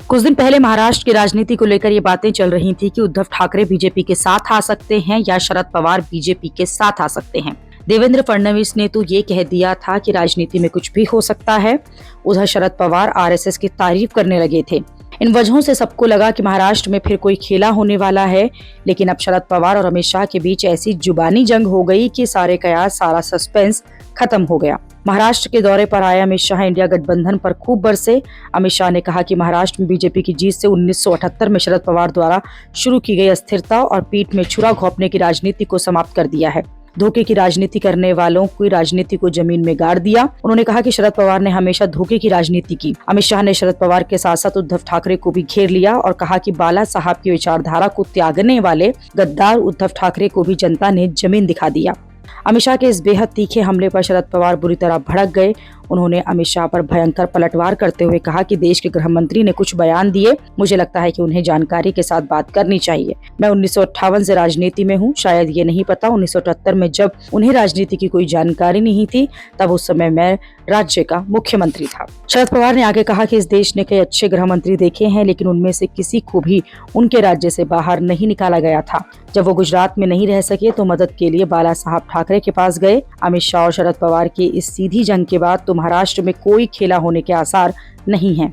कुछ दिन पहले महाराष्ट्र की राजनीति को लेकर ये बातें चल रही थी कि उद्धव ठाकरे बीजेपी के साथ आ सकते हैं या शरद पवार बीजेपी के साथ आ सकते हैं। देवेंद्र फडणवीस ने तो ये कह दिया था कि राजनीति में कुछ भी हो सकता है। उधर शरद पवार आरएसएस की तारीफ करने लगे थे। इन वजहों से सबको लगा कि महाराष्ट्र में फिर कोई खेला होने वाला है, लेकिन अब शरद पवार और अमित शाह के बीच ऐसी जुबानी जंग हो गई कि सारे कयास, सारा सस्पेंस खत्म हो गया। महाराष्ट्र के दौरे पर आए अमित शाह इंडिया गठबंधन पर खूब बरसे। अमित शाह ने कहा कि महाराष्ट्र में बीजेपी की जीत से 1978 में शरद पवार द्वारा शुरू की गई अस्थिरता और पीठ में छुरा घोंपने की राजनीति को समाप्त कर दिया है। धोखे की राजनीति करने वालों की राजनीति को जमीन में गाड़ दिया। उन्होंने कहा कि शरद पवार ने हमेशा धोखे की राजनीति की। अमित शाह ने शरद पवार के साथ साथ उद्धव ठाकरे को भी घेर लिया और कहा कि बाला साहब की विचारधारा को त्यागने वाले गद्दार उद्धव ठाकरे को भी जनता ने जमीन दिखा दिया। अमित शाह के इस बेहद तीखे हमले पर शरद पवार बुरी तरह भड़क गए। उन्होंने अमित शाह पर भयंकर पलटवार करते हुए कहा कि देश के गृह मंत्री ने कुछ बयान दिए, मुझे लगता है कि उन्हें जानकारी के साथ बात करनी चाहिए। मैं 1958 से राजनीति में हूँ, शायद ये नहीं पता 1978 में जब उन्हें राजनीति की कोई जानकारी नहीं थी, तब उस समय मैं राज्य का मुख्यमंत्री था। शरद पवार ने आगे कहा कि इस देश ने कई अच्छे गृह मंत्री देखे हैं, लेकिन उनमें से किसी को भी उनके राज्य से बाहर नहीं निकाला गया था। जब वो गुजरात में नहीं रह सके तो मदद के लिए बाला साहब ठाकरे के पास गए। अमित शाह और शरद पवार की इस सीधी जंग के बाद तो महाराष्ट्र में कोई खेला होने के आसार नहीं है।